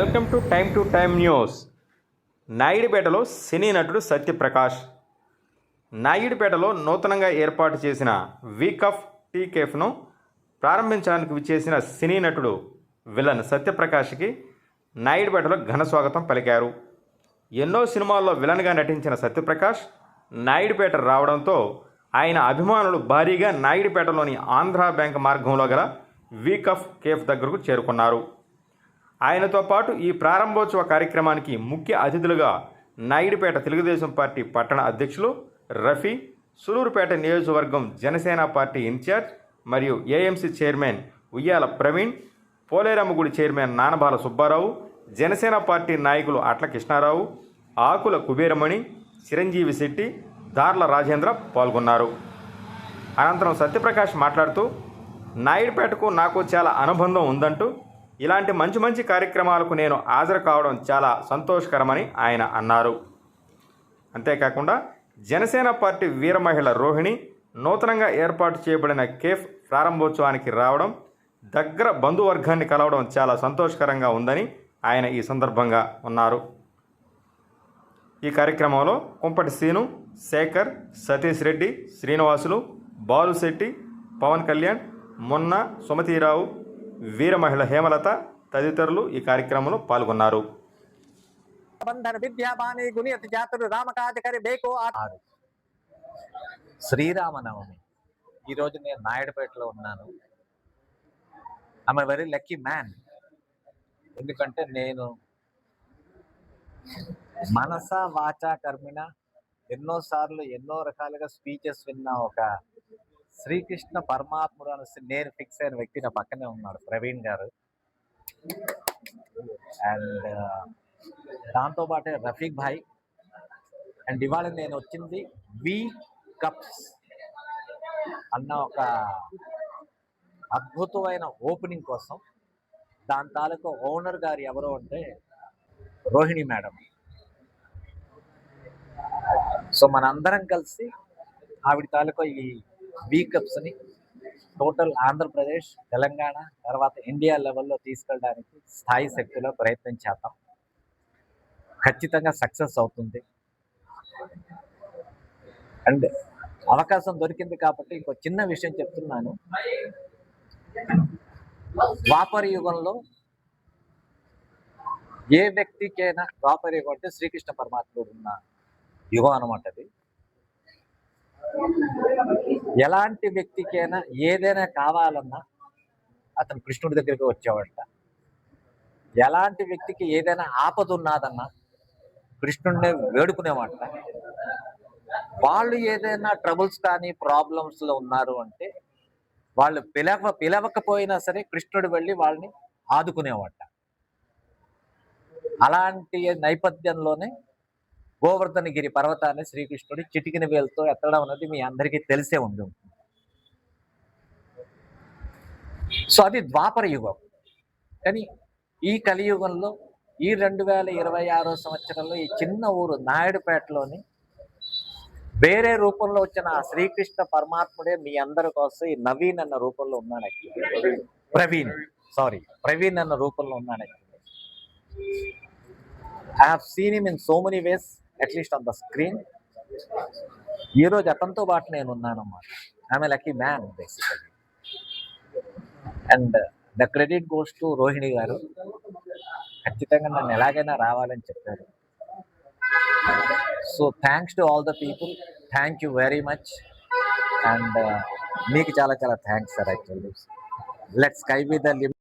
Welcome to time news. నాయుడుపేటలో cine నటుడు సత్యప్రకాష్. నాయుడుపేటలో నూతనంగా ఏర్పాటు చేసిన వీక్ ఆఫ్ టీ కేఫ్ను ప్రారంభించడానికి విచ్చేసిన సినీ నటుడు విలన్ సత్యప్రకాష్కి నాయుడుపేటలో ఘన స్వాగతం పలికారు. ఎన్నో సినిమాల్లో విలన్గా నటించిన సత్యప్రకాష్ నాయుడుపేట రావడంతో ఆయన అభిమానులు భారీగా నాయుడుపేటలోని ఆంధ్రా బ్యాంక్ మార్గంలో గల వీక్ ఆఫ్ కేఫ్ దగ్గరకు చేరుకున్నారు. ఆయనతో పాటు ఈ ప్రారంభోత్సవ కార్యక్రమానికి ముఖ్య అతిథులుగా నాయుడుపేట తెలుగుదేశం పార్టీ పట్టణ అధ్యక్షులు రఫీ, సులూరుపేట నియోజకవర్గం జనసేన పార్టీ ఇన్ఛార్జ్ మరియు ఏఎంసీ చైర్మన్ ఉయ్యాల ప్రవీణ్, పోలేరమ్మగుడి చైర్మన్ నానబాల సుబ్బారావు, జనసేన పార్టీ నాయకులు అట్ల కృష్ణారావు, ఆకుల కుబేరమణి, చిరంజీవి శెట్టి, దార్ల రాజేంద్ర పాల్గొన్నారు. అనంతరం సత్యప్రకాష్ మాట్లాడుతూ, నాయుడుపేటకు నాకు చాలా అనుబంధం ఉందంటూ, ఇలాంటి మంచి కార్యక్రమాలకు నేను హాజరు కావడం చాలా సంతోషకరమని ఆయన అన్నారు. అంతేకాకుండా జనసేన పార్టీ వీర మహిళ రోహిణి నూతనంగా ఏర్పాటు చేయబడిన కేఫ్ ప్రారంభోత్సవానికి రావడం, దగ్గర బంధువర్గాన్ని కలవడం చాలా సంతోషకరంగా ఉందని ఆయన ఈ సందర్భంగా అన్నారు. ఈ కార్యక్రమంలో కుంపటి సీను, శేఖర్, సతీష్ రెడ్డి, శ్రీనివాసులు, బాలుశెట్టి, పవన్ కళ్యాణ్, మొన్న సుమతీరావు, వీర మహిళ హేమలత తదితరులు ఈ కార్యక్రమంలో పాల్గొన్నారు. శ్రీరామనవమి ఈరోజు నేను నాయుడుపేటలో ఉన్నాను. I'm a very lucky man. ఎందుకంటే నేను మనస వాచా కర్మిణ ఎన్నోసార్లు ఎన్నో రకాలుగా స్పీచెస్ విన్న ఒక శ్రీకృష్ణ పరమాత్ముడు అని నేను ఫిక్స్ అయిన వ్యక్తి నా పక్కనే ఉన్నాడు, ప్రవీణ్ గారు. అండ్ దాంతోపాటే రఫీక్ భాయ్. అండ్ ఇవాళ నేను వచ్చింది వి కప్స్ అన్న ఒక అద్భుతమైన ఓపెనింగ్ కోసం. దాని తాలూకు ఓనర్ గారు ఎవరు అంటే రోహిణి మేడం. సో మనందరం కలిసి ఆవిడ తాలూకు ఈ వీకప్స్ని టోటల్ ఆంధ్రప్రదేశ్, తెలంగాణ, తర్వాత ఇండియా లెవెల్లో తీసుకెళ్ళడానికి స్థాయి శక్తిలో ప్రయత్నం చేద్దాం. ఖచ్చితంగా సక్సెస్ అవుతుంది. అండ్ అవకాశం దొరికింది కాబట్టి ఇంకో చిన్న విషయం చెప్తున్నాను. ద్వాపర యుగంలో ఏ వ్యక్తికైనా, ద్వాపర యుగం అంటే శ్రీకృష్ణ పరమాత్ముడు ఉన్న యుగం అనమాట అది. ఎలాంటి వ్యక్తికైనా ఏదైనా కావాలన్నా అతను కృష్ణుడి దగ్గరికి వచ్చేవాడట. ఎలాంటి వ్యక్తికి ఏదైనా ఆపద ఉన్నదన్నా కృష్ణుడిని వేడుకునేవాడట. వాళ్ళు ఏదైనా ట్రబుల్స్ కానీ ప్రాబ్లమ్స్లో ఉన్నారు అంటే వాళ్ళు పిలవకపోయినా సరే కృష్ణుడు వెళ్ళి వాళ్ళని ఆదుకునేవాడట. అలాంటి నేపథ్యంలోనే గోవర్ధనగిరి పర్వతాన్ని శ్రీకృష్ణుడి చిటికిన వేలుతో ఎత్తడం అనేది మీ అందరికీ తెలిసే ఉంటుంది. సో అది ద్వాపర యుగం. కానీ ఈ కలియుగంలో ఈ 2026 సంవత్సరంలో ఈ చిన్న ఊరు నాయుడుపేటలోని వేరే రూపంలో వచ్చిన ఆ శ్రీకృష్ణ పరమాత్ముడే మీ అందరి కోసం ఈ నవీన్ అన్న రూపంలో ఉన్నాడు. ప్రవీణ్ అన్న రూపంలో ఉన్నాడు. I have seen him in so many ways, at least on the screen. ఈ రోజు అతనితో పాటు నేను ఉన్నానన్నమాట. I'm a lucky man basically. And the credit goes to Rohini garu. ఖచ్చితంగా నన్ను ఎలాగైనా రావాలని చెప్పారు. So thanks to all the people. Thank you very much. And మీకు చాలా thanks sir. Actually let's sky with the limit.